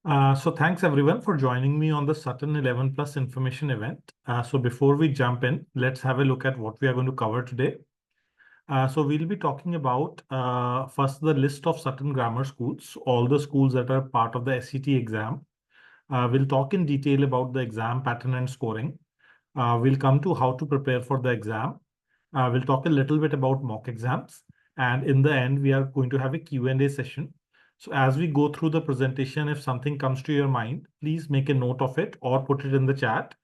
So thanks everyone for joining me on the Sutton 11 Plus Information event. So before we jump in, let's have a look at what we are going to cover today. So we'll be talking about first the list of Sutton grammar schools, all the schools that are part of the SET exam. We'll talk in detail about the exam pattern and scoring. We'll come to how to prepare for the exam. We'll talk a little bit about mock exams. And in the end, we are going to have a Q&A session. So as we go through the presentation, if something comes to your mind, please make a note of it or put it in the chat.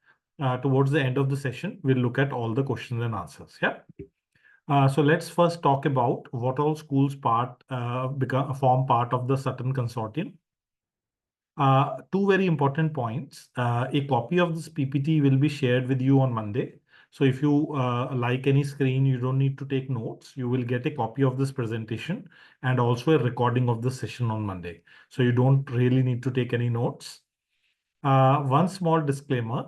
Towards the end of the session, we'll look at all the questions and answers. Yeah. So let's first talk about what all schools form part of the Sutton Consortium. Two very important points. A copy of this PPT will be shared with you on Monday. So if you like any screen, you don't need to take notes. You will get a copy of this presentation and also a recording of the session on Monday. So you don't really need to take any notes. One small disclaimer,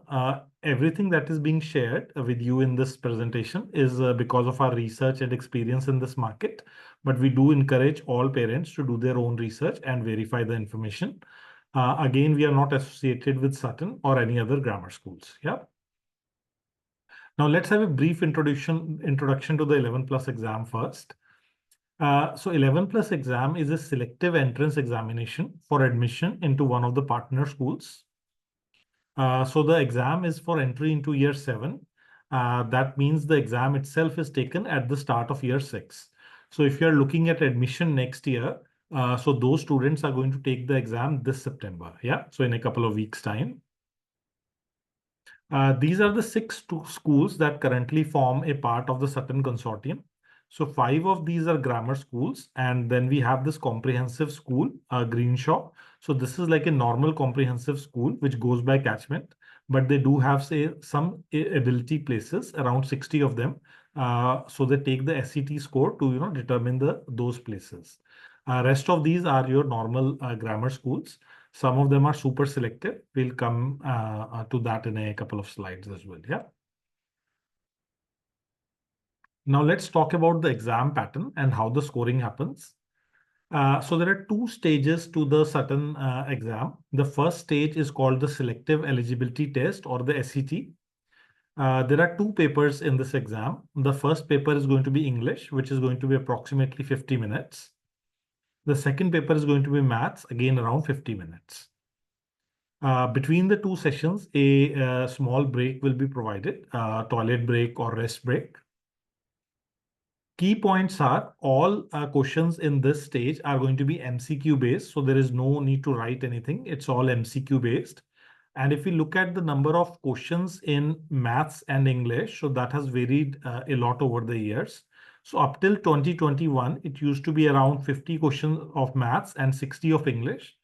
everything that is being shared with you in this presentation is because of our research and experience in this market. But we do encourage all parents to do their own research and verify the information. Again, we are not associated with Sutton or any other grammar schools. Yeah. Now let's have a brief introduction to the 11 plus exam first. So 11 plus exam is a selective entrance examination for admission into one of the partner schools. So the exam is for entry into year 7. That means the exam itself is taken at the start of year 6. So if you're looking at admission next year, so those students are going to take the exam this September. Yeah, so in a couple of weeks' time. These are the 6 schools that currently form a part of the Sutton Consortium. So 5 of these are grammar schools, and then we have this comprehensive school, Greenshaw. So this is like a normal comprehensive school which goes by catchment, but they do have, say, some ability places, around 60 of them. So they take the SET score to determine those places. Rest of these are your normal grammar schools. Some of them are super selective. We'll come to that in a couple of slides as well. Yeah. Now let's talk about the exam pattern and how the scoring happens. So there are 2 stages to the Sutton exam. The first stage is called the Selective Eligibility Test or the SET. There are 2 papers in this exam. The first paper is going to be English, which is going to be approximately 50 minutes. The second paper is going to be maths, again around 50 minutes. Between the 2 sessions, a small break will be provided, toilet break or rest break. Key points are all questions in this stage are going to be MCQ based. So there is no need to write anything. It's all MCQ based. And if we look at the number of questions in maths and English, so that has varied a lot over the years. So up till 2021, it used to be around 50 questions of maths and 60 of English.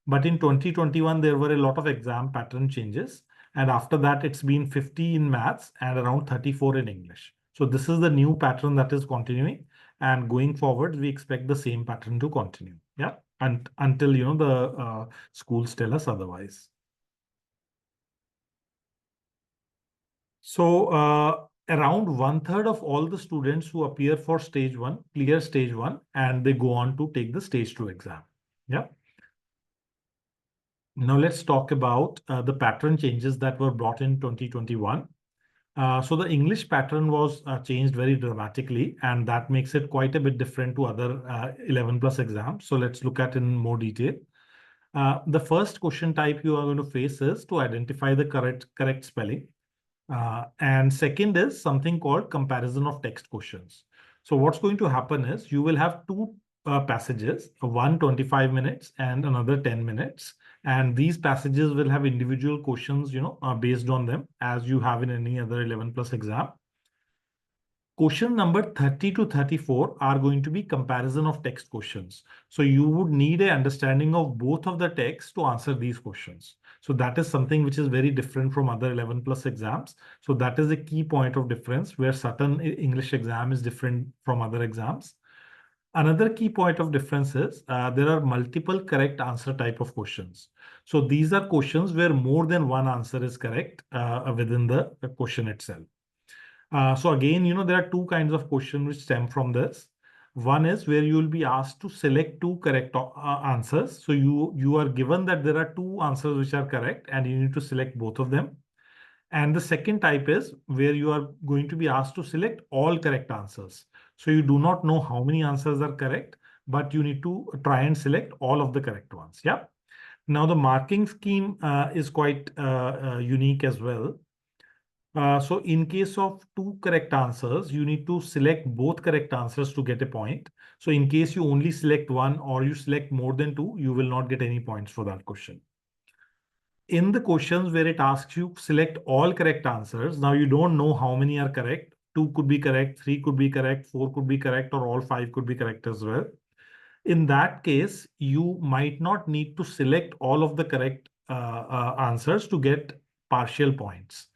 But in 2021, there were a lot of exam pattern changes. And after that, it's been 50 in maths and around 34 in English. So this is the new pattern that is continuing. And going forward, we expect the same pattern to continue. Yeah. And until, the schools tell us otherwise. So around 1/3 of all the students who appear for stage 1 clear stage 1 and they go on to take the stage 2 exam. Yeah. Now let's talk about the pattern changes that were brought in 2021. So the English pattern was changed very dramatically, and that makes it quite a bit different to other 11 plus exams. So let's look at in more detail. The first question type you are going to face is to identify the correct spelling. And second is something called comparison of text questions. So what's going to happen is you will have 2 passages, one 25 minutes and another 10 minutes. And these passages will have individual questions, based on them as you have in any other 11 plus exam. Question number 30 to 34 are going to be comparison of text questions. So you would need an understanding of both of the texts to answer these questions. So that is something which is very different from other 11 plus exams. So that is a key point of difference where Sutton English exam is different from other exams. Another key point of difference is there are multiple correct answer type of questions. So these are questions where more than one answer is correct within the question itself. So again, there are 2 kinds of questions which stem from this. One is where you will be asked to select two correct answers. So you are given that there are two answers which are correct and you need to select both of them. And the second type is where you are going to be asked to select all correct answers. So you do not know how many answers are correct, but you need to try and select all of the correct ones. Yeah. Now the marking scheme is quite unique as well. So in case of two correct answers, you need to select both correct answers to get a point. So in case you only select one or you select more than two, you will not get any points for that question. In the questions where it asks you select all correct answers, now you don't know how many are correct. Two could be correct, three could be correct, four could be correct, or all five could be correct as well. In that case, you might not need to select all of the correct answers to get partial points.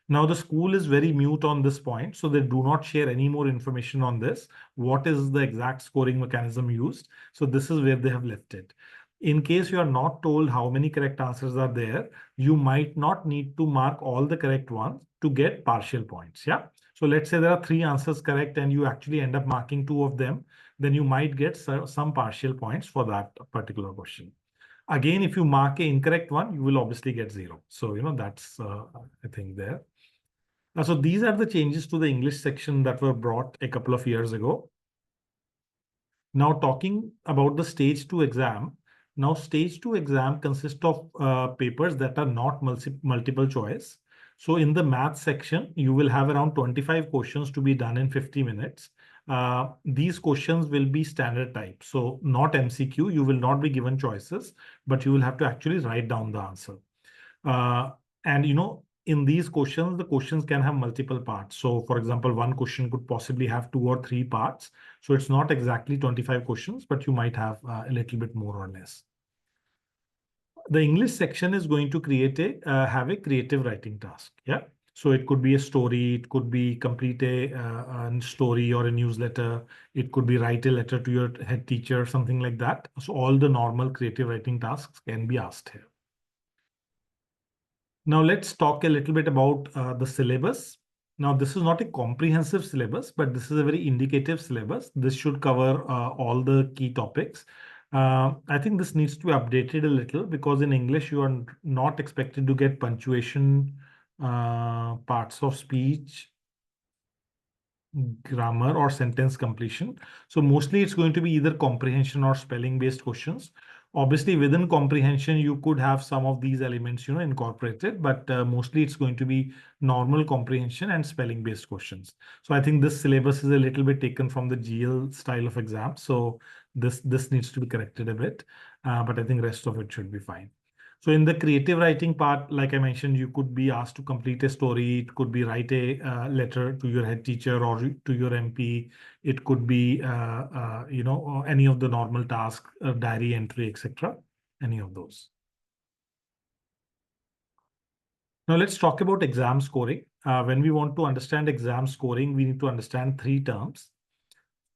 Now, the school is very mute on this point, so they do not share any more information on this. What is the exact scoring mechanism used? So this is where they have left it. In case you are not told how many correct answers are there, you might not need to mark all the correct ones to get partial points. Yeah. So let's say there are three answers correct and you actually end up marking two of them, then you might get some partial points for that particular question. Again, if you mark an incorrect one, you will obviously get zero. So, that's, I think there. So these are the changes to the English section that were brought a couple of years ago. Now talking about the stage 2 exam. Now stage 2 exam consists of papers that are not multiple choice. So in the math section, you will have around 25 questions to be done in 50 minutes. These questions will be standard type. So not MCQ, you will not be given choices, but you will have to actually write down the answer. And in these questions, the questions can have multiple parts. So for example, one question could possibly have 2 or 3 parts. So it's not exactly 25 questions, but you might have a little bit more or less. The English section is going to have a creative writing task. Yeah. So it could be a story, it could be complete a story or a newsletter. It could be write a letter to your head teacher, something like that. So all the normal creative writing tasks can be asked here. Now let's talk a little bit about the syllabus. Now this is not a comprehensive syllabus, but this is a very indicative syllabus. This should cover all the key topics. I think this needs to be updated a little because in English you are not expected to get punctuation, parts of speech, grammar or sentence completion. So mostly it's going to be either comprehension or spelling based questions. Obviously within comprehension, you could have some of these elements, incorporated, but mostly it's going to be normal comprehension and spelling based questions. So I think this syllabus is a little bit taken from the GL style of exam. So this needs to be corrected a bit, but I think rest of it should be fine. So in the creative writing part, like I mentioned, you could be asked to complete a story. It could be write a letter to your head teacher or to your MP. It could be, any of the normal tasks, diary entry, etc. Any of those. Now let's talk about exam scoring. When we want to understand exam scoring, we need to understand 3 terms.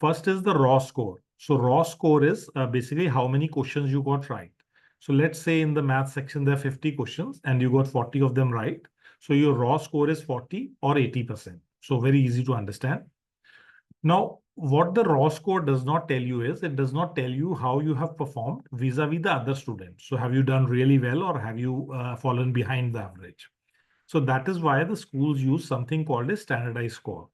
First is the raw score. So raw score is basically how many questions you got right. So let's say in the math section, there are 50 questions and you got 40 of them right. So your raw score is 40 or 80%. So very easy to understand. Now, what the raw score does not tell you is it does not tell you how you have performed vis-a-vis the other students. So have you done really well or have you fallen behind the average? So that is why the schools use something called a standardized score.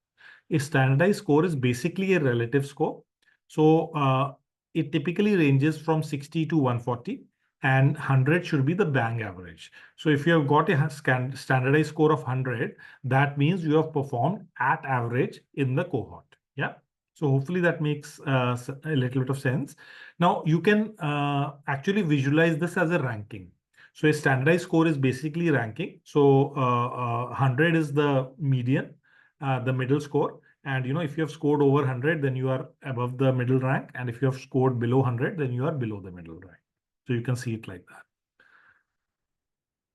A standardized score is basically a relative score. So it typically ranges from 60 to 140 and 100 should be the bang average. So if you have got a standardized score of 100, that means you have performed at average in the cohort. Yeah. So hopefully that makes a little bit of sense. Now you can actually visualize this as a ranking. So a standardized score is basically ranking. So 100 is the median, the middle score. And if you have scored over 100, then you are above the middle rank. And if you have scored below 100, then you are below the middle rank. So you can see it like that.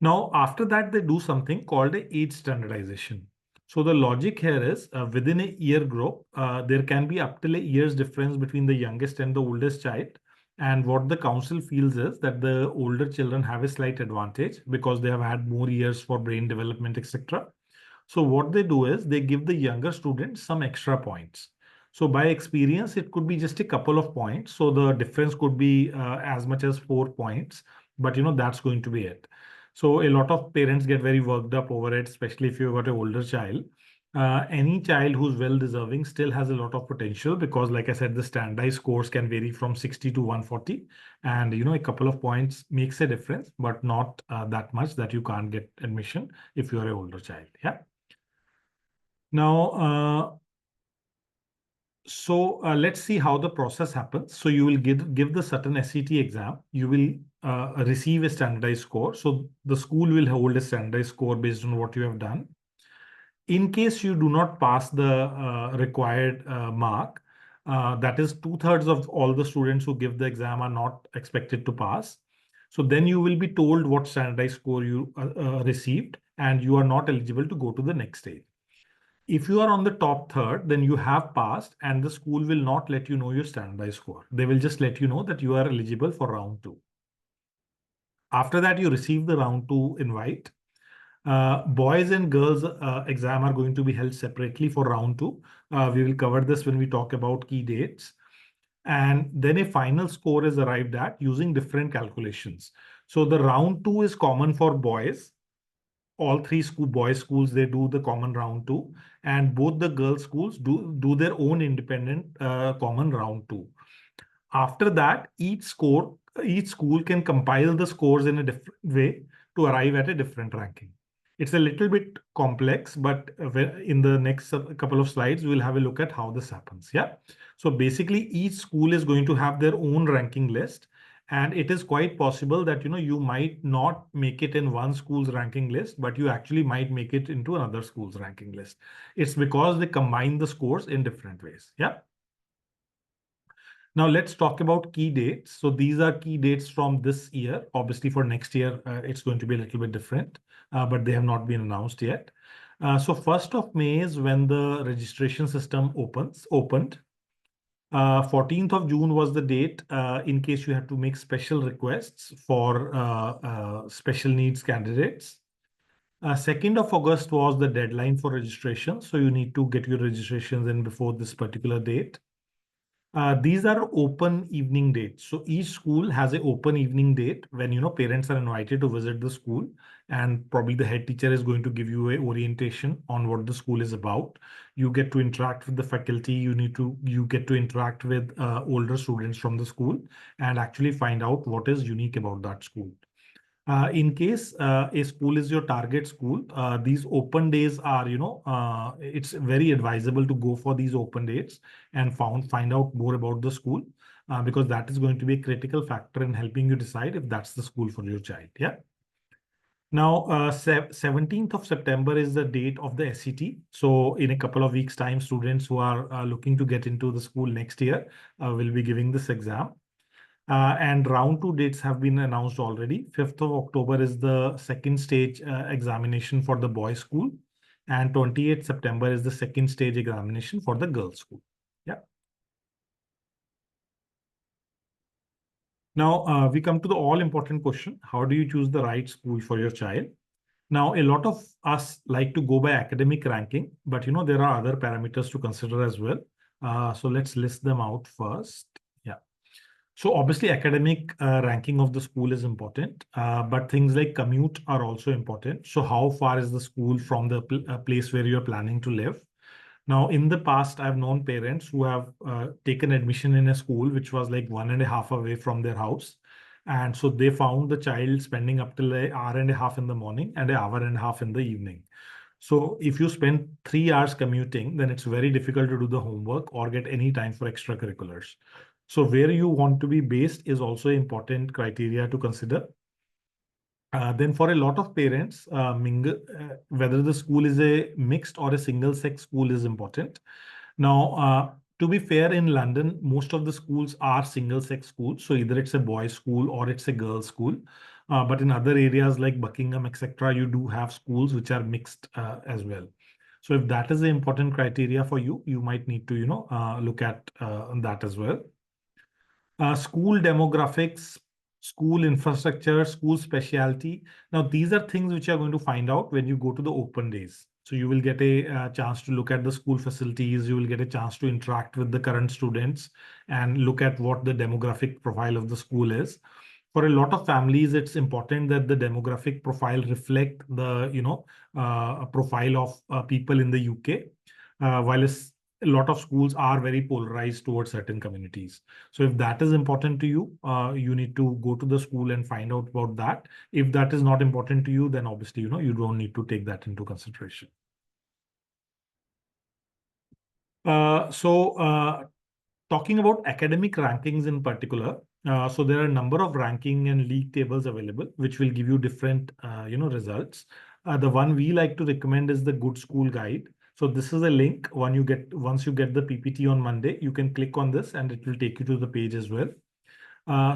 Now, after that, they do something called a age standardization. So the logic here is within a year group, there can be up till a year's difference between the youngest and the oldest child. And what the council feels is that the older children have a slight advantage because they have had more years for brain development, etc. So what they do is they give the younger students some extra points. So by experience, it could be just a couple of points. So the difference could be as much as 4 points, but that's going to be it. So a lot of parents get very worked up over it, especially if you've got an older child. Any child who's well deserving still has a lot of potential because, like I said, the standardized scores can vary from 60 to 140. And, a couple of points makes a difference, but not that much that you can't get admission if you're an older child. Yeah. Now, let's see how the process happens. So you will give the Sutton SCT exam. You will receive a standardized score. So the school will hold a standardized score based on what you have done. In case you do not pass the required mark, that is 2/3 of all the students who give the exam are not expected to pass. So then you will be told what standardized score you received, and you are not eligible to go to the next stage. If you are on the top third, then you have passed, and the school will not let you know your standardized score. They will just let you know that you are eligible for round two. After that, you receive the round two invite. Boys and girls exam are going to be held separately for round two. We will cover this when we talk about key dates. And then a final score is arrived at using different calculations. So the round two is common for boys. All three boys schools, they do the common round two, and both the girls schools do their own independent common round two. After that, each school can compile the scores in a different way to arrive at a different ranking. It's a little bit complex, but in the next couple of slides, we'll have a look at how this happens. Yeah. So basically, each school is going to have their own ranking list. And it is quite possible that you might not make it in one school's ranking list, but you actually might make it into another school's ranking list. It's because they combine the scores in different ways. Yeah. Now let's talk about key dates. So these are key dates from this year. Obviously for next year, it's going to be a little bit different, but they have not been announced yet. So 1st of May is when the registration system opened. 14th of June was the date in case you had to make special requests for special needs candidates. 2nd of August was the deadline for registration. So you need to get your registrations in before this particular date. These are open evening dates. So each school has an open evening date when parents are invited to visit the school, and probably the head teacher is going to give you a orientation on what the school is about. You get to interact with the faculty. You get to interact with older students from the school and actually find out what is unique about that school. In case a school is your target school, these open days are, it's very advisable to go for these open dates and find out more about the school because that is going to be a critical factor in helping you decide if that's the school for your child. Yeah. Now, 17th of September is the date of the SCT. So in a couple of weeks' time, students who are looking to get into the school next year will be giving this exam. And round two dates have been announced already. 5th of October is the second stage examination for the boys' school. And 28th September is the second stage examination for the girls' school. Yeah. Now we come to the all important question. How do you choose the right school for your child? Now, a lot of us like to go by academic ranking, but there are other parameters to consider as well. So let's list them out first. Yeah. So obviously academic ranking of the school is important, but things like commute are also important. So how far is the school from the place where you're planning to live? Now, in the past, I've known parents who have taken admission in a school which was like 1.5 away from their house. And so they found the child spending up till an hour and a half in the morning and an hour and a half in the evening. So if you spend 3 hours commuting, then it's very difficult to do the homework or get any time for extracurriculars. So where you want to be based is also important criteria to consider. Then for a lot of parents, whether the school is a mixed or a single sex school is important. Now, to be fair, in London, most of the schools are single sex schools. So either it's a boys' school or it's a girls' school. But in other areas like Buckingham, etc., you do have schools which are mixed as well. So if that is the important criteria for you, you might need to, look at that as well. School demographics, school infrastructure, school specialty. Now, these are things which you're going to find out when you go to the open days. So you will get a chance to look at the school facilities. You will get a chance to interact with the current students and look at what the demographic profile of the school is. For a lot of families, it's important that the demographic profile reflect the, profile of people in the UK, while a lot of schools are very polarized towards certain communities. So if that is important to you, you need to go to the school and find out about that. If that is not important to you, then obviously, you don't need to take that into consideration. So talking about academic rankings in particular, so there are a number of ranking and league tables available, which will give you different, results. The one we like to recommend is the Good School Guide. So this is a link. Once you get the PPT on Monday, you can click on this and it will take you to the page as well.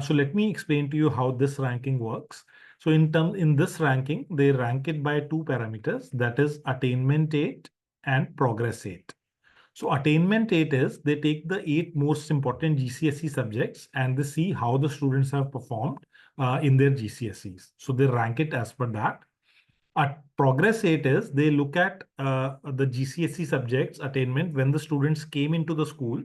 So let me explain to you how this ranking works. So in this ranking, they rank it by two parameters, that is attainment rate and progress rate. So attainment rate is they take the 8 most important GCSE subjects and they see how the students have performed in their GCSEs. So they rank it as per that. Progress rate is they look at the GCSE subjects attainment when the students came into the school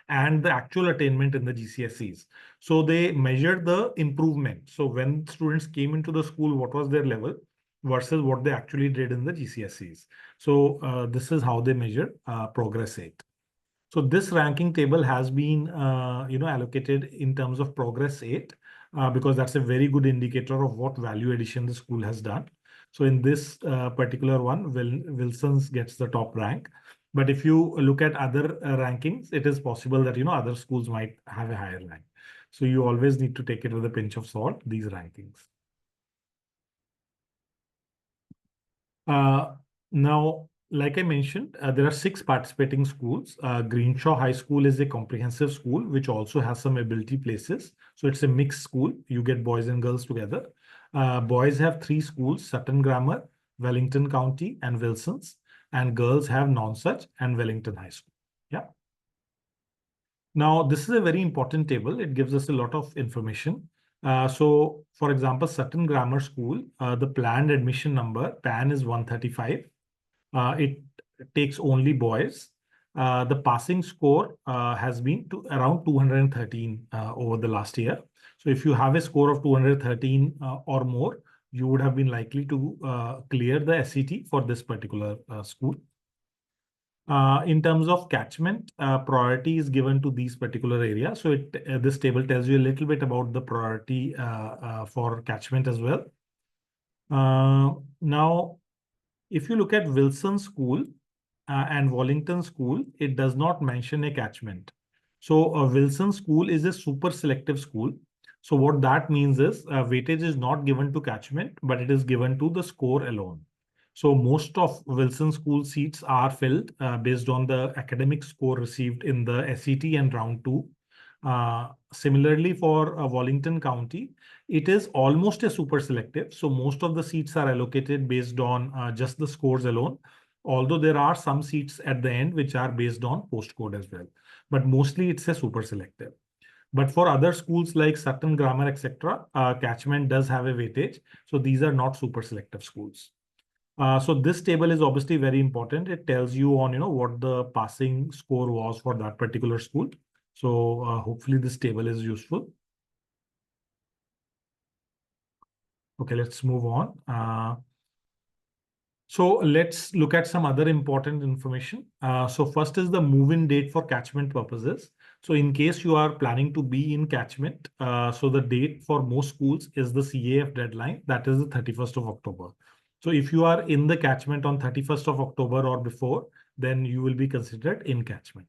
and the actual attainment in the GCSEs. So they measure the improvement. So when students came into the school, what was their level versus what they actually did in the GCSEs. So this is how they measure progress rate. So this ranking table has been, allocated in terms of progress rate because that's a very good indicator of what value addition the school has done. So in this particular one, Wilson's gets the top rank. But if you look at other rankings, it is possible that, other schools might have a higher rank. So you always need to take it with a pinch of salt, these rankings. Now, like I mentioned, there are 6 participating schools. Greenshaw High School is a comprehensive school, which also has some ability places. So it's a mixed school. You get boys and girls together. Boys have 3 schools, Sutton Grammar, Wellington County, and Wilson's. And girls have Nonsuch and Wellington High School. Yeah. Now, this is a very important table. It gives us a lot of information. So, for example, Sutton Grammar School, the planned admission number, PAN is 135. It takes only boys. The passing score has been around 213 over the last year. So if you have a score of 213 or more, you would have been likely to clear the SET for this particular school. In terms of catchment, priority is given to these particular areas. So this table tells you a little bit about the priority for catchment as well. Now, if you look at Wilson School and Wallington School, it does not mention a catchment. So Wilson School is a super selective school. So what that means is weightage is not given to catchment, but it is given to the score alone. So most of Wilson School seats are filled based on the academic score received in the SET and round 2. Similarly, for Wallington County, it is almost a super selective. So most of the seats are allocated based on just the scores alone, although there are some seats at the end which are based on postcode as well. But mostly it's a super selective. But for other schools like Sutton Grammar, etc., catchment does have a weightage. So these are not super selective schools. So this table is obviously very important. It tells you on, what the passing score was for that particular school. So hopefully this table is useful. Okay, let's move on. So let's look at some other important information. So first is the move-in date for catchment purposes. So in case you are planning to be in catchment, so the date for most schools is the CAF deadline, that is the 31st of October. So if you are in the catchment on 31st of October or before, then you will be considered in catchment.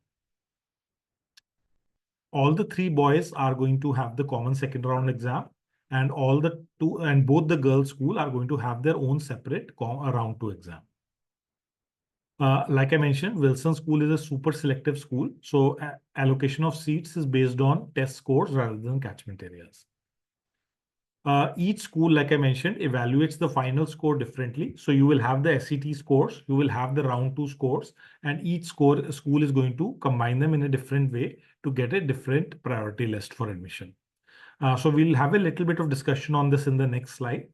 All the 3 boys are going to have the common second round exam, and both the girls' school are going to have their own separate round 2 exam. Like I mentioned, Wilson School is a super selective school. So allocation of seats is based on test scores rather than catchment areas. Each school, like I mentioned, evaluates the final score differently. So you will have the SET scores, you will have the round 2 scores, and each school is going to combine them in a different way to get a different priority list for admission. So we'll have a little bit of discussion on this in the next slide.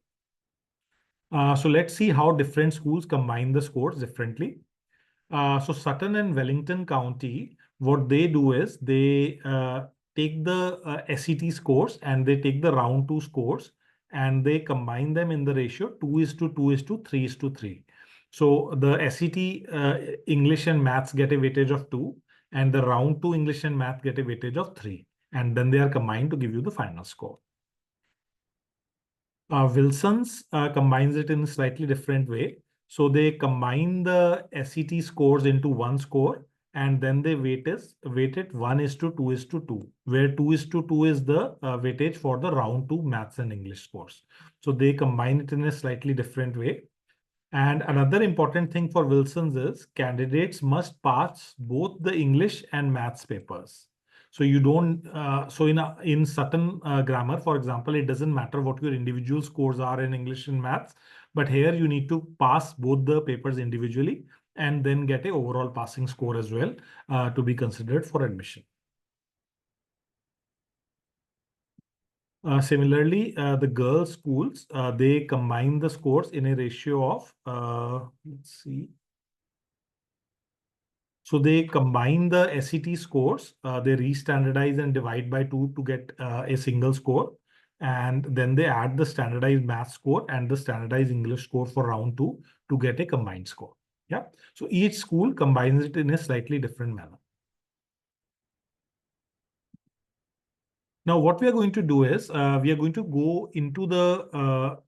So let's see how different schools combine the scores differently. So Sutton and Wellington County, what they do is they take the SET scores and they take the round two scores and they combine them in the ratio 2 is to 2 is to 3 is to 3. So the SET English and maths get a weightage of 2 and the round two English and math get a weightage of 3. And then they are combined to give you the final score. Wilson's combines it in a slightly different way. So they combine the SET scores into one score and then they weight it 1 is to 2 is to 2, where 2 is to 2 is the weightage for the round two maths and English scores. So they combine it in a slightly different way. And another important thing for Wilson's is candidates must pass both the English and maths papers. So you don't, so in Sutton grammar, for example, it doesn't matter what your individual scores are in English and maths, but here you need to pass both the papers individually and then get a overall passing score as well to be considered for admission. Similarly, the girls' schools, they combine the scores in a ratio of, let's see. So they combine the SET scores, they re-standardize and divide by 2 to get a single score. And then they add the standardized math score and the standardized English score for round 2 to get a combined score. Yeah. So each school combines it in a slightly different manner. Now, what we are going to do is we are going to go into the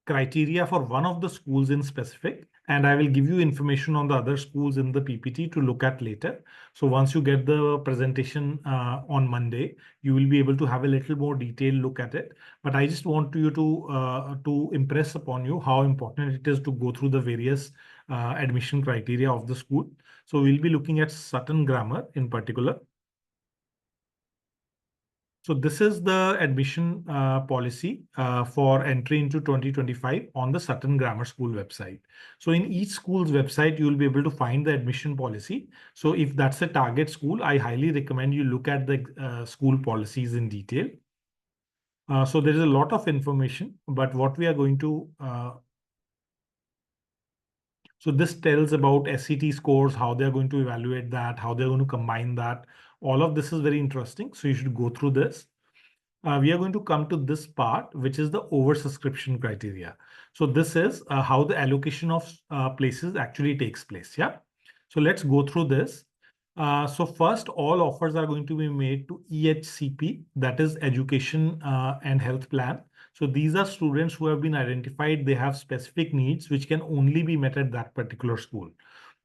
criteria for one of the schools in specific, and I will give you information on the other schools in the PPT to look at later. So once you get the presentation on Monday, you will be able to have a little more detailed look at it. But I just want you to impress upon you how important it is to go through the various admission criteria of the school. So we'll be looking at Sutton Grammar in particular. So this is the admission policy for entry into 2025 on the Sutton Grammar School website. So in each school's website, you will be able to find the admission policy. So if that's a target school, I highly recommend you look at the school policies in detail. So there is a lot of information, but what we are going to so this tells about SET scores, how they're going to evaluate that, how they're going to combine that. All of this is very interesting. So you should go through this. We are going to come to this part, which is the oversubscription criteria. So this is how the allocation of places actually takes place. Yeah. So let's go through this. So first, all offers are going to be made to EHCP, that is Education and Health Plan. So these are students who have been identified. They have specific needs which can only be met at that particular school.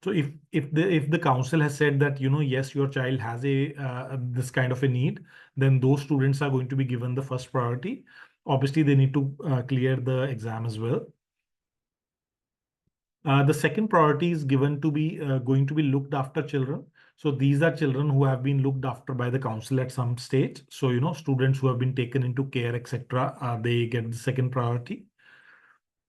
So if the council has said that, yes, your child has a this kind of a need, then those students are going to be given the first priority. Obviously, they need to clear the exam as well. The second priority is given to be going to be looked after children. So these are children who have been looked after by the council at some stage. So, students who have been taken into care, etc., they get the second priority.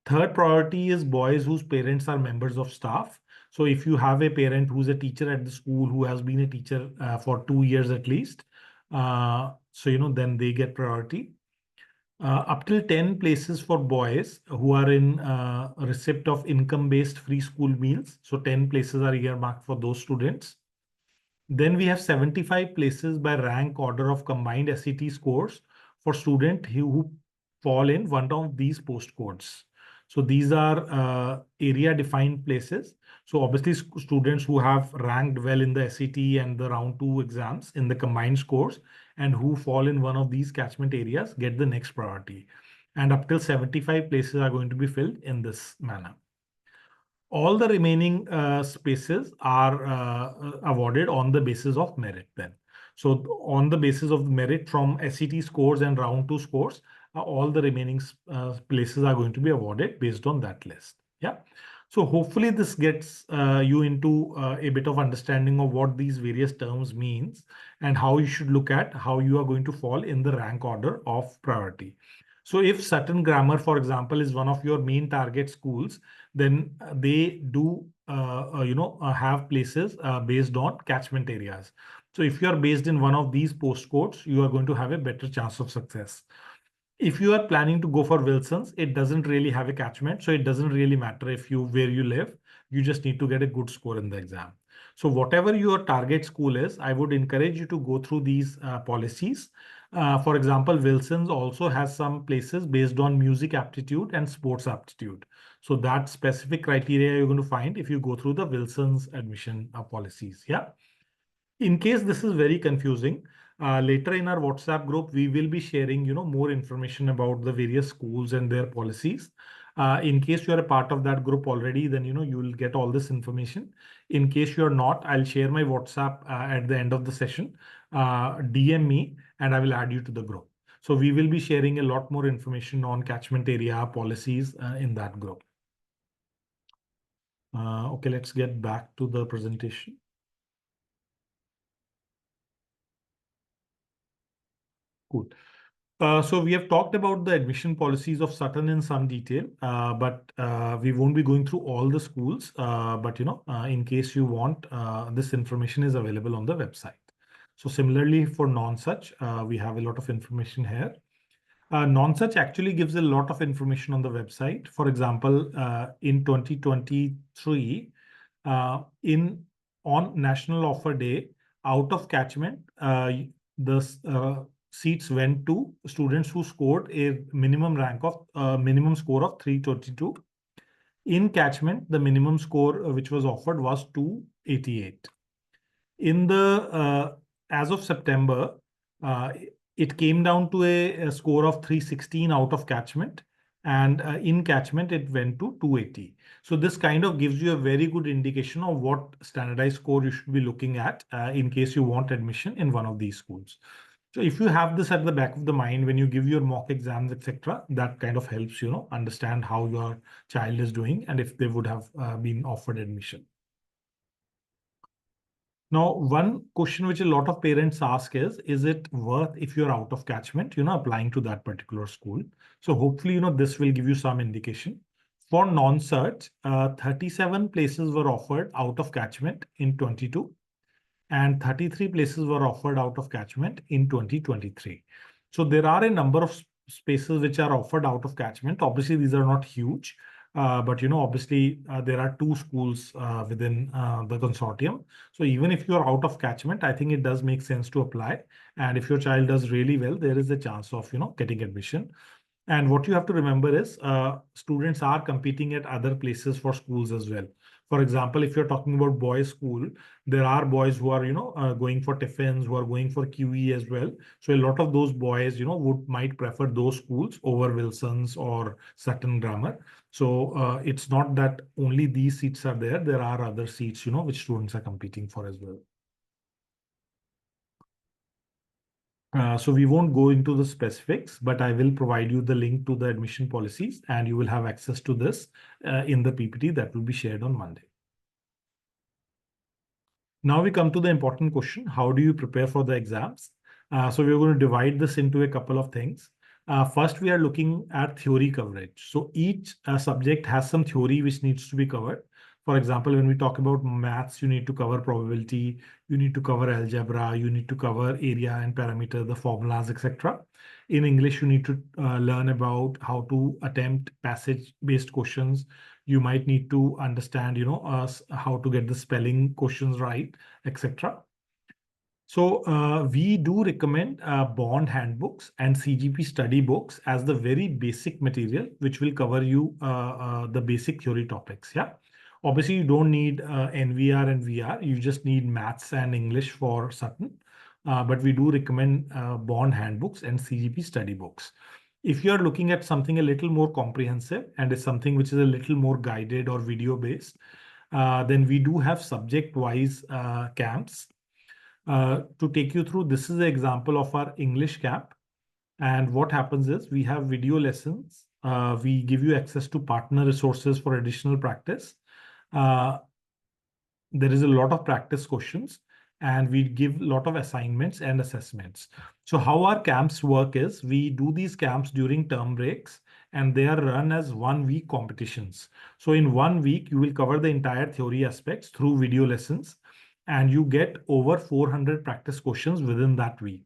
Third priority is boys whose parents are members of staff. So if you have a parent who's a teacher at the school, who has been a teacher for 2 years at least, then they get priority. Up till 10 places for boys who are in receipt of income-based free school meals. So 10 places are earmarked for those students. Then we have 75 places by rank order of combined SET scores for students who fall in one of these postcodes. So these are area defined places. So obviously students who have ranked well in the SET and the round 2 exams in the combined scores and who fall in one of these catchment areas get the next priority. And up till 75 places are going to be filled in this manner. All the remaining spaces are awarded on the basis of merit then. So on the basis of merit from SET scores and round 2 scores, all the remaining places are going to be awarded based on that list. Yeah. So hopefully this gets you into a bit of understanding of what these various terms means and how you should look at how you are going to fall in the rank order of priority. So if Sutton Grammar, for example, is one of your main target schools, then they do have places based on catchment areas. So if you are based in one of these postcodes, you are going to have a better chance of success. If you are planning to go for Wilson's, it doesn't really have a catchment, so it doesn't really matter if you where you live. You just need to get a good score in the exam. So whatever your target school is, I would encourage you to go through these policies. For example, Wilson's also has some places based on music aptitude and sports aptitude. So that specific criteria you're going to find if you go through the Wilson's admission policies. Yeah. In case this is very confusing, later in our WhatsApp group, we will be sharing, more information about the various schools and their policies. In case you are a part of that group already, then, you will get all this information. In case you are not, I'll share my WhatsApp at the end of the session. DM me and I will add you to the group. So we will be sharing a lot more information on catchment area policies in that group. Okay, let's get back to the presentation. Cool. So we have talked about the admission policies of Sutton in some detail, but we won't be going through all the schools. But in case you want, this information is available on the website. So similarly for non-such, we have a lot of information here. Non-such actually gives a lot of information on the website. For example, in 2023, in on National Offer Day, out of catchment, the seats went to students who scored a minimum score of 322. In catchment, the minimum score which was offered was 288. In the as of September, uh, it came down to a score of 316 out of catchment, and in catchment it went to 280. So this kind of gives you a very good indication of what standardized score you should be looking at in case you want admission in one of these schools. So if you have this at the back of the mind when you give your mock exams, etc., that kind of helps understand how your child is doing and if they would have been offered admission. Now, one question which a lot of parents ask is it worth if you're out of catchment, applying to that particular school? So hopefully, this will give you some indication. For non-search, 37 places were offered out of catchment in 22 and 33 places were offered out of catchment in 2023. So there are a number of spaces which are offered out of catchment. Obviously, these are not huge, but obviously there are two schools within the consortium. So even if you're out of catchment, I think it does make sense to apply. And if your child does really well, there is a chance of getting admission. And what you have to remember is students are competing at other places for schools as well. For example, if you're talking about boys' school, there are boys who are, going for Tiffins, who are going for QE as well. So a lot of those boys, might prefer those schools over Wilson's or Sutton Grammar. So it's not that only these seats are there. There are other seats, which students are competing for as well. So we won't go into the specifics, but I will provide you the link to the admission policies and you will have access to this in the PPT that will be shared on Monday. Now we come to the important question. How do you prepare for the exams? So we're going to divide this into a couple of things. First, we are looking at theory coverage. So each subject has some theory which needs to be covered. For example, when we talk about maths, you need to cover probability, you need to cover algebra, you need to cover area and parameter, the formulas, etc. In English, you need to learn about how to attempt passage-based questions. You might need to understand, how to get the spelling questions right, etc. So we do recommend bond handbooks and CGP study books as the very basic material, which will cover you the basic theory topics. Yeah. Obviously, you don't need NVR and VR. You just need maths and English for Sutton. But we do recommend bond handbooks and CGP study books. If you're looking at something a little more comprehensive and is something which is a little more guided or video based, then we do have subject-wise camps. To take you through, this is an example of our English camp. And what happens is we have video lessons. We give you access to partner resources for additional practice. There is a lot of practice questions and we give a lot of assignments and assessments. So how our camps work is we do these camps during term breaks and they are run as 1 week competitions. So in 1 week, you will cover the entire theory aspects through video lessons and you get over 400 practice questions within that week.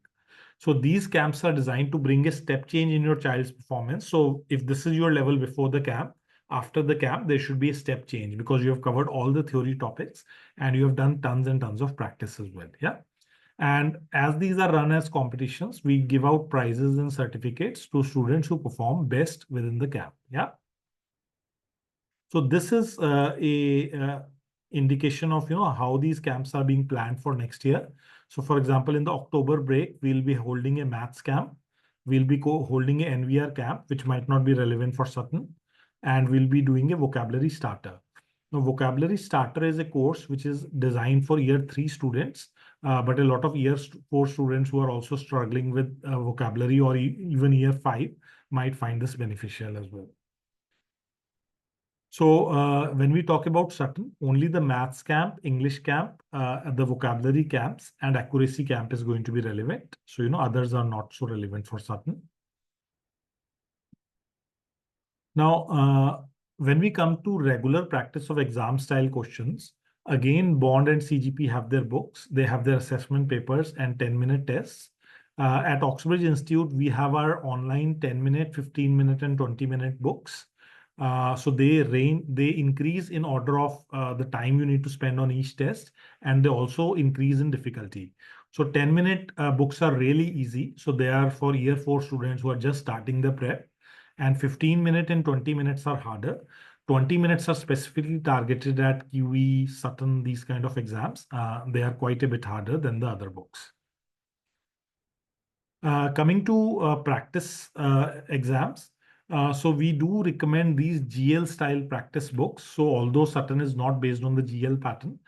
So these camps are designed to bring a step change in your child's performance. So if this is your level before the camp, after the camp, there should be a step change because you have covered all the theory topics and you have done tons and tons of practice as well. Yeah. And as these are run as competitions, we give out prizes and certificates to students who perform best within the camp. Yeah. So this is a indication of how these camps are being planned for next year. So for example, in the October break, we'll be holding a maths camp. We'll be holding a NVR camp, which might not be relevant for Sutton, and we'll be doing a vocabulary starter. Now, vocabulary starter is a course which is designed for year 3 students, but a lot of year 4 students who are also struggling with vocabulary or even year 5 might find this beneficial as well. So when we talk about Sutton, only the maths camp, English camp, the vocabulary camps, and accuracy camp is going to be relevant. So, others are not so relevant for Sutton. Now, when we come to regular practice of exam style questions, again, Bond and CGP have their books. They have their assessment papers and 10-minute tests. At Oxbridge Institute, we have our online 10-minute, 15-minute, and 20-minute books. So they increase in order of the time you need to spend on each test, and they also increase in difficulty. So 10-minute books are really easy. So they are for year 4 students who are just starting the prep, and 15-minute and 20 minutes are harder. 20 minutes are specifically targeted at QE, Sutton, these kind of exams. They are quite a bit harder than the other books. Coming to practice exams, so we do recommend these GL style practice books. So although Sutton is not based on the GL pattern,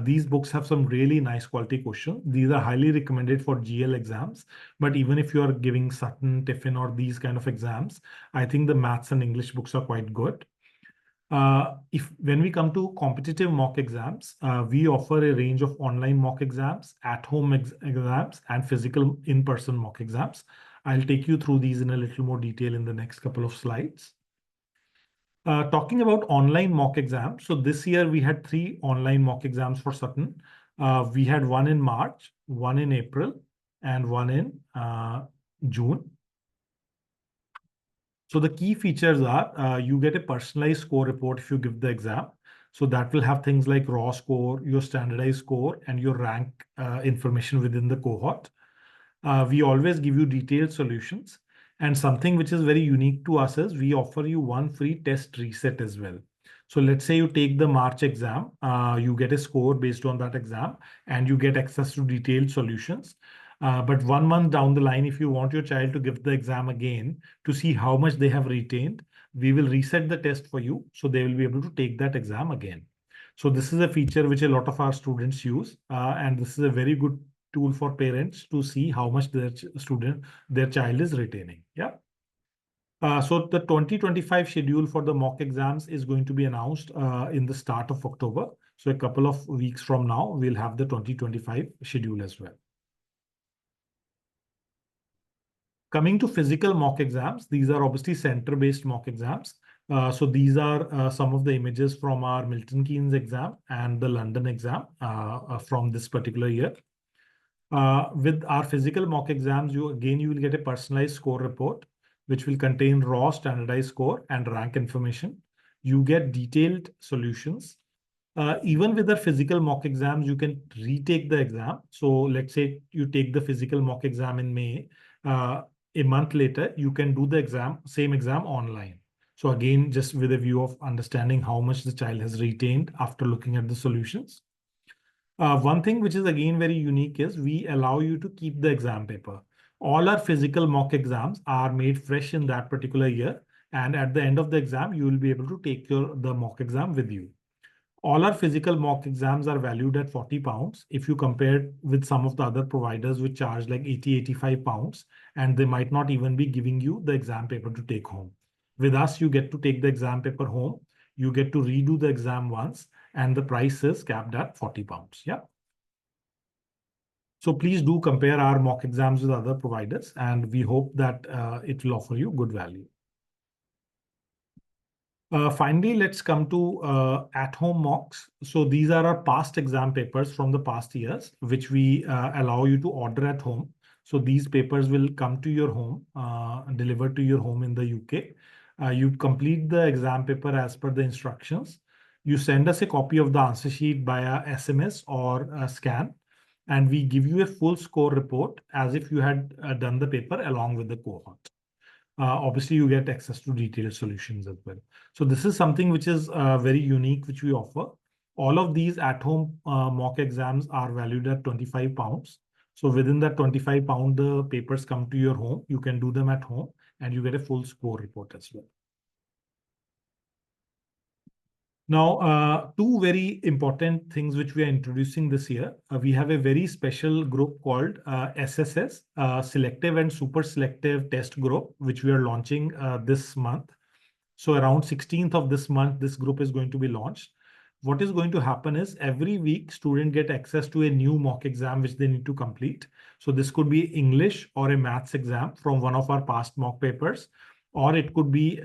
these books have some really nice quality questions. These are highly recommended for GL exams. But even if you are giving Sutton, Tiffin, or these kind of exams, I think the maths and English books are quite good. When we come to competitive mock exams, we offer a range of online mock exams, at-home exams, and physical in-person mock exams. I'll take you through these in a little more detail in the next couple of slides. Talking about online mock exams, so this year we had 3 online mock exams for Sutton. We had one in March, one in April, and one in June. So the key features are you get a personalized score report if you give the exam. So that will have things like raw score, your standardized score, and your rank information within the cohort. We always give you detailed solutions. And something which is very unique to us is we offer you one free test reset as well. So let's say you take the March exam, you get a score based on that exam, and you get access to detailed solutions. But 1 month down the line, if you want your child to give the exam again to see how much they have retained, we will reset the test for you. So they will be able to take that exam again. So this is a feature which a lot of our students use. And this is a very good tool for parents to see how much their child is retaining. Yeah. So the 2025 schedule for the mock exams is going to be announced in the start of October. So a couple of weeks from now, we'll have the 2025 schedule as well. Coming to physical mock exams, these are obviously center-based mock exams. So these are some of the images from our Milton Keynes exam and the London exam from this particular year. With our physical mock exams, you will get a personalized score report, which will contain raw standardized score and rank information. You get detailed solutions. Even with the physical mock exams, you can retake the exam. So let's say you take the physical mock exam in May. A month later, you can do the same exam online. So again, just with a view of understanding how much the child has retained after looking at the solutions. One thing which is again very unique is we allow you to keep the exam paper. All our physical mock exams are made fresh in that particular year. And at the end of the exam, you will be able to take the mock exam with you. All our physical mock exams are valued at £40 if you compare it with some of the other providers which charge like £80–85, and they might not even be giving you the exam paper to take home. With us, you get to take the exam paper home, you get to redo the exam once, and the price is capped at £40. Yeah. So please do compare our mock exams with other providers, and we hope that it will offer you good value. Finally, let's come to at-home mocks. So these are our past exam papers from the past years, which we allow you to order at home. So these papers will come to your home, delivered to your home in the UK. You complete the exam paper as per the instructions. You send us a copy of the answer sheet via SMS or a scan, and we give you a full score report as if you had done the paper along with the cohort. Obviously, you get access to detailed solutions as well. So this is something which is very unique, which we offer. All of these at-home mock exams are valued at £25. So within that £25, the papers come to your home. You can do them at home, and you get a full score report as well. Now, two very important things which we are introducing this year. We have a very special group called SSS, Selective and Super Selective Test Group, which we are launching this month. So around 16th of this month, this group is going to be launched. What is going to happen is every week, students get access to a new mock exam which they need to complete. So this could be English or a maths exam from one of our past mock papers, or it could be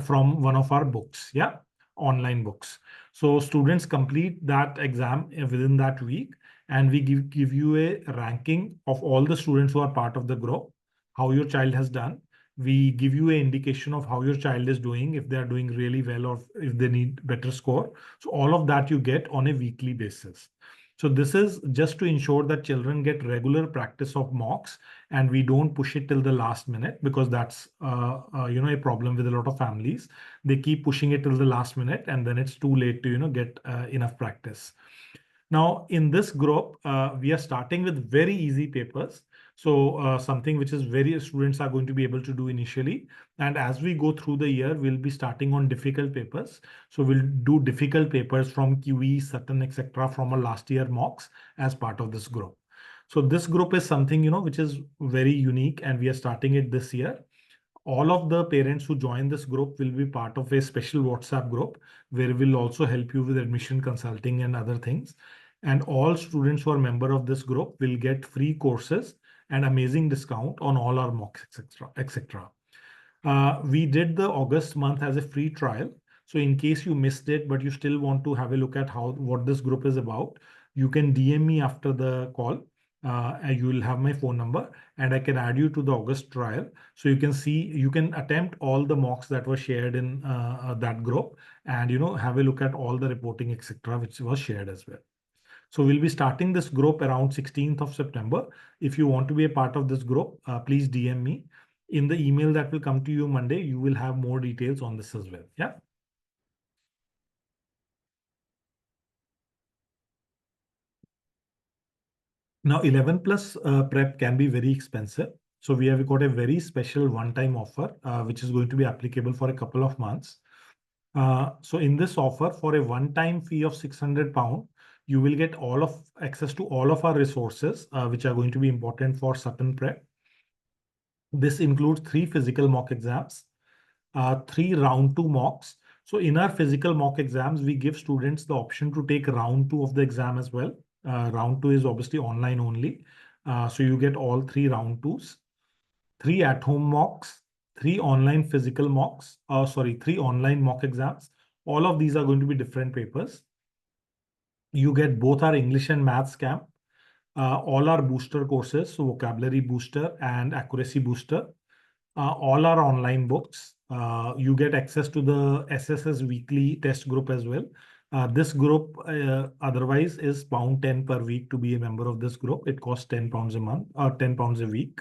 from one of our books. Yeah, online books. So students complete that exam within that week, and we give you a ranking of all the students who are part of the group, how your child has done. We give you an indication of how your child is doing, if they are doing really well or if they need better score. So all of that you get on a weekly basis. So this is just to ensure that children get regular practice of mocks, and we don't push it till the last minute, because that's a problem with a lot of families. They keep pushing it till the last minute, and then it's too late to get enough practice. Now, in this group, we are starting with very easy papers. So something which is very students are going to be able to do initially. And as we go through the year, we'll be starting on difficult papers. So we'll do difficult papers from QE, Sutton, etc. from our last year mocks as part of this group. So this group is something, which is very unique, and we are starting it this year. All of the parents who join this group will be part of a special WhatsApp group where we'll also help you with admission consulting and other things. And all students who are member of this group will get free courses and amazing discount on all our mocks, etc., etc. We did the August month as a free trial. So in case you missed it, but you still want to have a look at what this group is about, you can DM me after the call. And you will have my phone number, and I can add you to the August trial. So you can see, you can attempt all the mocks that were shared in that group, and have a look at all the reporting, etc., which was shared as well. So we'll be starting this group around 16th of September. If you want to be a part of this group, please DM me. In the email that will come to you Monday, you will have more details on this as well. Yeah. Now, 11 plus prep can be very expensive. So we have got a very special one-time offer, which is going to be applicable for a couple of months. So in this offer, for a one-time fee of £600, you will get access to all of our resources, which are going to be important for Sutton Prep. This includes 3 physical mock exams, 3 round 2 mocks. So in our physical mock exams, we give students the option to take round 2 of the exam as well. Round 2 is obviously online only. So you get all 3 round 2s, 3 at-home mocks, 3 online physical mocks, 3 online mock exams. All of these are going to be different papers. You get both our English and Maths camp, all our booster courses, so vocabulary booster and accuracy booster, all our online books. You get access to the SSS weekly test group as well. This group otherwise is £10 per week to be a member of this group. It costs £10 a month or £10 a week.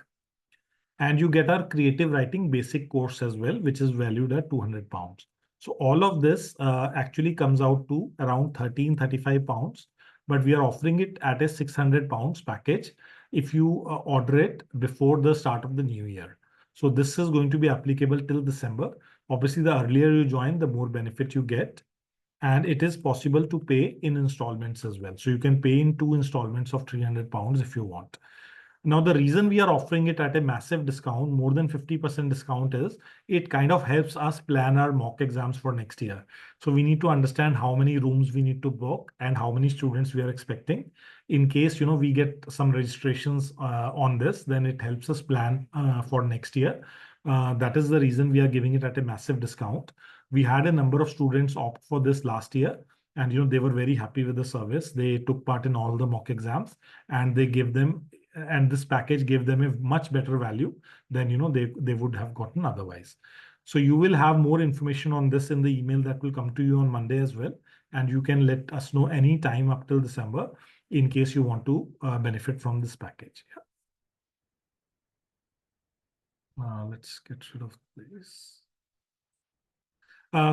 And you get our creative writing basic course as well, which is valued at £200. So all of this actually comes out to around £35, but we are offering it at a £600 package if you order it before the start of the new year. So this is going to be applicable till December. Obviously, the earlier you join, the more benefit you get. And it is possible to pay in installments as well. So you can pay in 2 installments of £300 if you want. Now, the reason we are offering it at a massive discount, more than 50% discount, is it kind of helps us plan our mock exams for next year. So we need to understand how many rooms we need to book and how many students we are expecting. In case, we get some registrations on this, then it helps us plan for next year. That is the reason we are giving it at a massive discount. We had a number of students opt for this last year, and they were very happy with the service. They took part in all the mock exams, and they gave them and this package gave them a much better value than they would have gotten otherwise. So you will have more information on this in the email that will come to you on Monday as well, and you can let us know any time up till December in case you want to benefit from this package. Yeah. Let's get rid of this.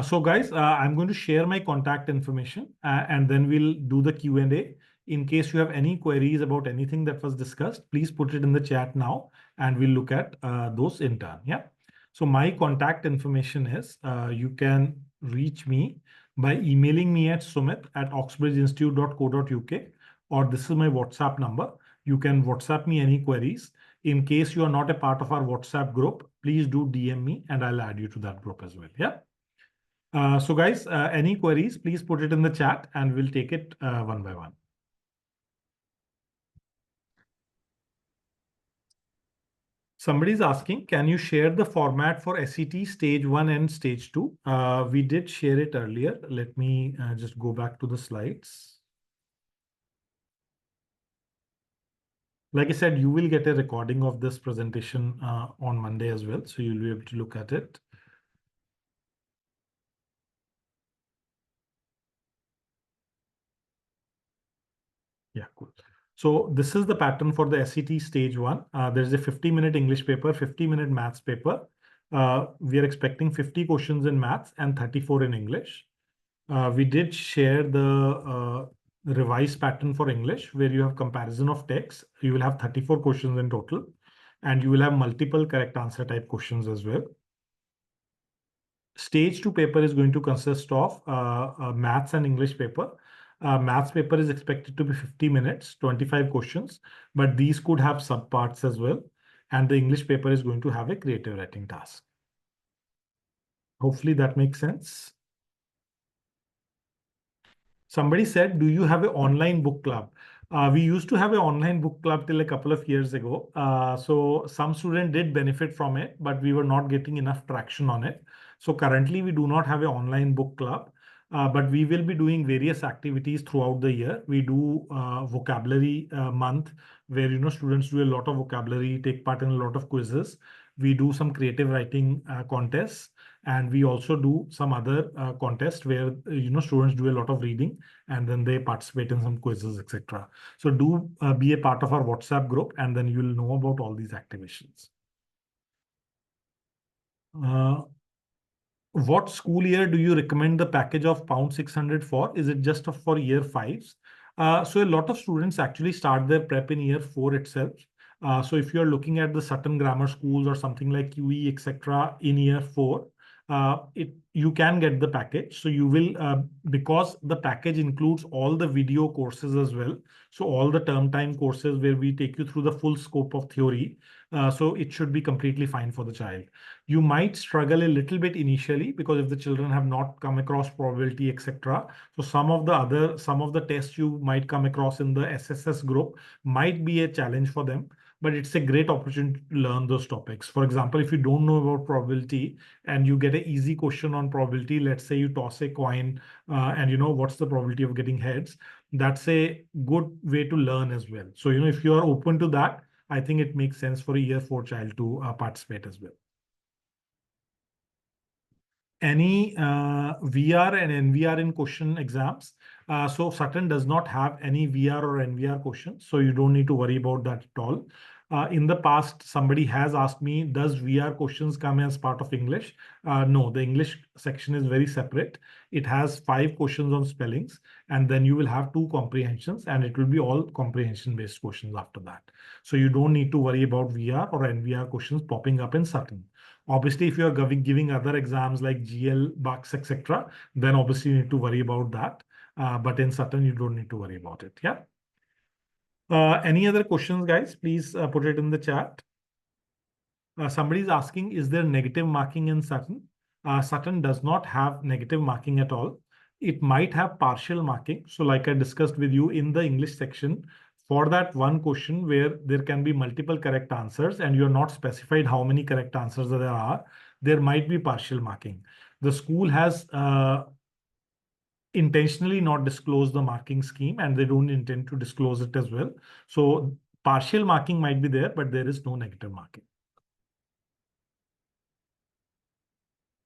So guys, I'm going to share my contact information and then we'll do the Q&A. In case you have any queries about anything that was discussed, please put it in the chat now and we'll look at those in turn. Yeah. So my contact information is you can reach me by emailing me at sumit@oxbridgeinstitute.co.uk, or this is my WhatsApp number. You can WhatsApp me any queries. In case you are not a part of our WhatsApp group, please do DM me and I'll add you to that group as well. Yeah. So guys, any queries, please put it in the chat and we'll take it one by one. Somebody's asking, can you share the format for SET stage 1 and stage 2? We did share it earlier. Let me just go back to the slides. Like I said, you will get a recording of this presentation on Monday as well, so you'll be able to look at it. Yeah, cool. So this is the pattern for the SET stage 1. There's a 50-minute English paper, 50-minute maths paper. We are expecting 50 questions in maths and 34 in English. We did share the revised pattern for English, where you have comparison of text. You will have 34 questions in total, and you will have multiple correct answer type questions as well. Stage 2 paper is going to consist of maths and English paper. Maths paper is expected to be 50 minutes, 25 questions, but these could have subparts as well. And the English paper is going to have a creative writing task. Hopefully that makes sense. Somebody said, do you have an online book club? We used to have an online book club till a couple of years ago. So some students did benefit from it, but we were not getting enough traction on it. So currently we do not have an online book club, but we will be doing various activities throughout the year. We do vocabulary month where students do a lot of vocabulary, take part in a lot of quizzes. We do some creative writing contests. And we also do some other contests where students do a lot of reading and then they participate in some quizzes, etc. So do be a part of our WhatsApp group, and then you'll know about all these activations. What school year do you recommend the package of £600 for? Is it just for year 5s? So a lot of students actually start their prep in year 4 itself. So if you're looking at the Sutton Grammar Schools or something like QE, etc. in year 4, you can get the package. So you will, because the package includes all the video courses as well. So all the term time courses where we take you through the full scope of theory. So it should be completely fine for the child. You might struggle a little bit initially because if the children have not come across probability, etc. So some of the tests you might come across in the SSS group might be a challenge for them. But it's a great opportunity to learn those topics. For example, if you don't know about probability and you get an easy question on probability, let's say you toss a coin and what's the probability of getting heads, that's a good way to learn as well. So, if you are open to that, I think it makes sense for a year 4 child to participate as well. Any VR and NVR in question exams. So Sutton does not have any VR or NVR questions, so you don't need to worry about that at all. In the past, somebody has asked me, does VR questions come as part of English? No, the English section is very separate. It has 5 questions on spellings, and then you will have 2 comprehensions, and it will be all comprehension-based questions after that. So you don't need to worry about VR or NVR questions popping up in Sutton. Obviously, if you are giving other exams like GL, Bucks, etc., then obviously you need to worry about that. But in Sutton, you don't need to worry about it. Yeah. Any other questions, guys? Please put it in the chat. Somebody is asking, is there negative marking in Sutton? Sutton does not have negative marking at all. It might have partial marking. So like I discussed with you in the English section, for that one question where there can be multiple correct answers and you're not specified how many correct answers there are, there might be partial marking. The school has intentionally not disclosed the marking scheme and they don't intend to disclose it as well. So partial marking might be there, but there is no negative marking.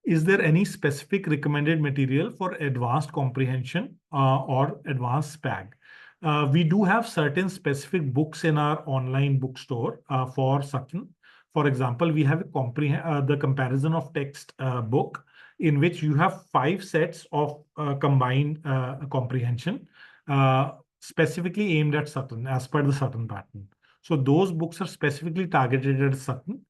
Is there any specific recommended material for advanced comprehension or advanced SPAG? We do have certain specific books in our online bookstore for Sutton. For example, we have the comparison of text book in which you have 5 sets of combined comprehension specifically aimed at Sutton as per the Sutton pattern. So those books are specifically targeted at Sutton.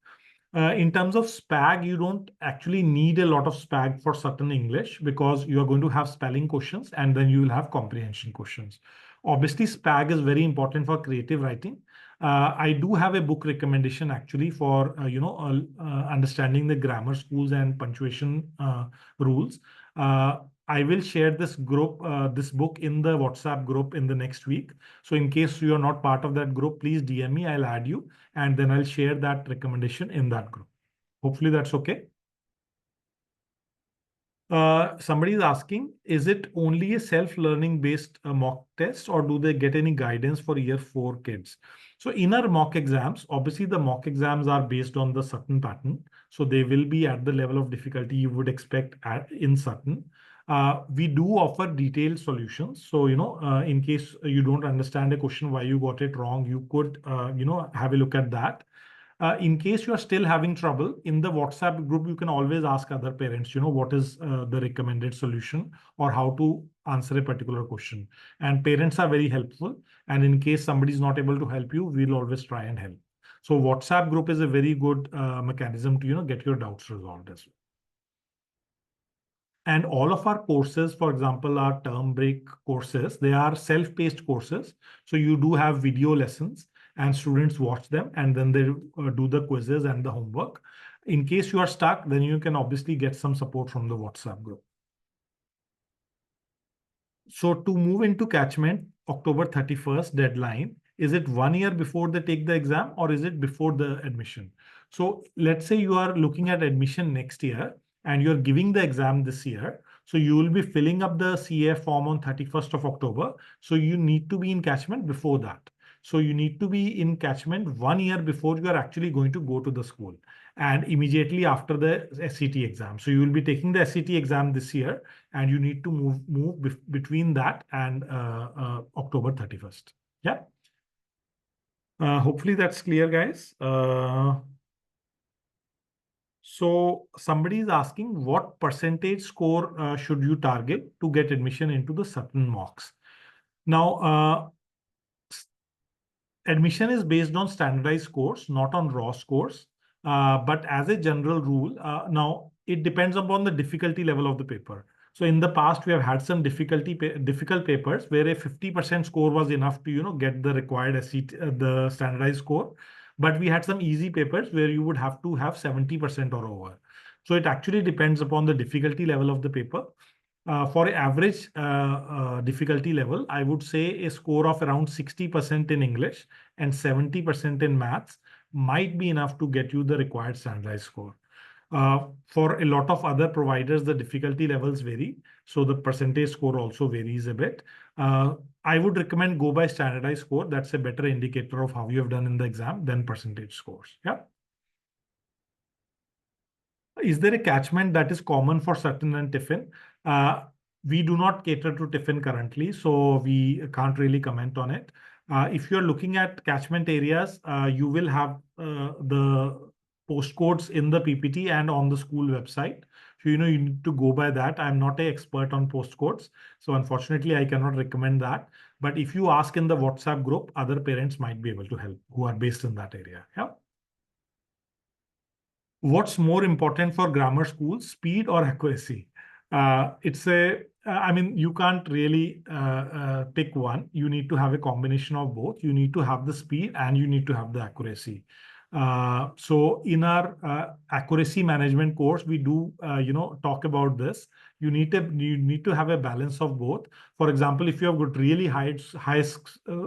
In terms of SPAG, you don't actually need a lot of SPAG for Sutton English because you are going to have spelling questions and then you will have comprehension questions. Obviously, SPAG is very important for creative writing. I do have a book recommendation actually for understanding the grammar schools and punctuation rules. I will share this book in the WhatsApp group in the next week. So in case you are not part of that group, please DM me, I'll add you, and then I'll share that recommendation in that group. Hopefully that's okay. Somebody is asking, is it only a self-learning based mock test or do they get any guidance for year 4 kids? So in our mock exams, obviously the mock exams are based on the Sutton pattern. So they will be at the level of difficulty you would expect in Sutton. We do offer detailed solutions. So, in case you don't understand a question, why you got it wrong, you could, have a look at that. In case you are still having trouble, in the WhatsApp group, you can always ask other parents, what is the recommended solution or how to answer a particular question. And parents are very helpful. And in case somebody is not able to help you, we'll always try and help. So WhatsApp group is a very good mechanism to, get your doubts resolved as well. And all of our courses, for example, our term break courses, they are self-paced courses. So you do have video lessons and students watch them and then they do the quizzes and the homework. In case you are stuck, then you can obviously get some support from the WhatsApp group. So to move into catchment, October 31st deadline, is it 1 year before they take the exam or is it before the admission? So let's say you are looking at admission next year and you're giving the exam this year. So you will be filling up the CA form on 31st of October. So you need to be in catchment before that. So you need to be in catchment 1 year before you are actually going to go to the school and immediately after the SCT exam. So you will be taking the SCT exam this year and you need to move between that and October 31st. Yeah. Hopefully that's clear, guys. So somebody is asking what percentage score should you target to get admission into the Sutton mocks? Now, admission is based on standardized scores, not on raw scores. But as a general rule, now it depends upon the difficulty level of the paper. So in the past, we have had some difficult papers where a 50% score was enough to, get the required the standardized score. But we had some easy papers where you would have to have 70% or over. So it actually depends upon the difficulty level of the paper. For average difficulty level, I would say a score of around 60% in English and 70% in maths might be enough to get you the required standardized score. For a lot of other providers, the difficulty levels vary. So the percentage score also varies a bit. I would recommend go by standardized score. That's a better indicator of how you have done in the exam than percentage scores. Yeah. Is there a catchment that is common for Sutton and Tiffin? We do not cater to Tiffin currently, so we can't really comment on it. If you're looking at catchment areas, you will have the postcodes in the PPT and on the school website. So, you need to go by that. I'm not an expert on postcodes, so unfortunately, I cannot recommend that. But if you ask in the WhatsApp group, other parents might be able to help who are based in that area. Yeah. What's more important for grammar schools, speed or accuracy? You can't really pick one. You need to have a combination of both. You need to have the speed and you need to have the accuracy. So in our accuracy management course, we do, talk about this. You need to have a balance of both. For example, if you have got really high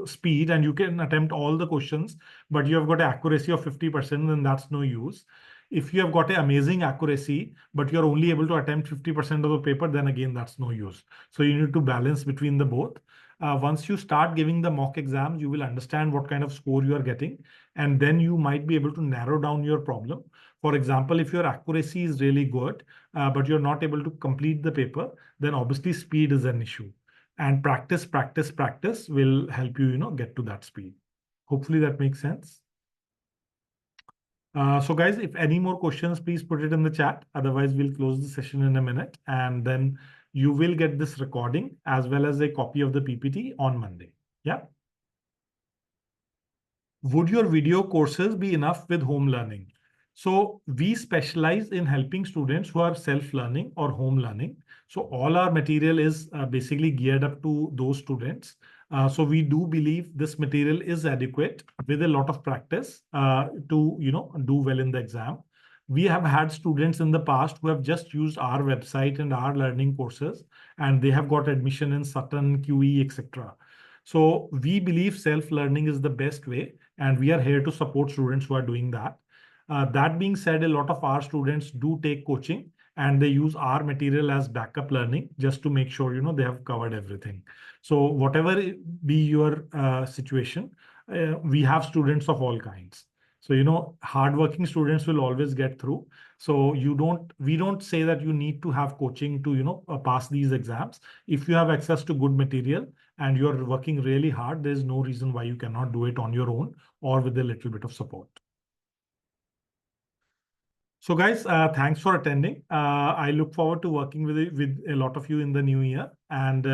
speed and you can attempt all the questions, but you have got an accuracy of 50%, then that's no use. If you have got an amazing accuracy, but you're only able to attempt 50% of the paper, then again, that's no use. So you need to balance between the both. Once you start giving the mock exams, you will understand what kind of score you are getting, and then you might be able to narrow down your problem. For example, if your accuracy is really good, but you're not able to complete the paper, then obviously speed is an issue. And practice, practice, practice will help you, get to that speed. Hopefully that makes sense. So guys, if any more questions, please put it in the chat. Otherwise, we'll close the session in a minute, and then you will get this recording as well as a copy of the PPT on Monday. Yeah. Would your video courses be enough with home learning? So we specialize in helping students who are self-learning or home learning. So all our material is basically geared up to those students. So we do believe this material is adequate with a lot of practice to do well in the exam. We have had students in the past who have just used our website and our learning courses, and they have got admission in Sutton, QE, etc. So we believe self-learning is the best way, and we are here to support students who are doing that. That being said, a lot of our students do take coaching, and they use our material as backup learning just to make sure they have covered everything. So whatever be your situation, we have students of all kinds. So hardworking students will always get through. So we don't say that you need to have coaching to pass these exams. If you have access to good material and you're working really hard, there's no reason why you cannot do it on your own or with a little bit of support. So guys, thanks for attending. I look forward to working with a lot of you in the new year. And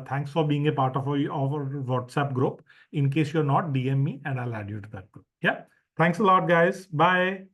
thanks for being a part of our WhatsApp group. In case you're not, DM me and I'll add you to that group. Yeah. Thanks a lot, guys. Bye.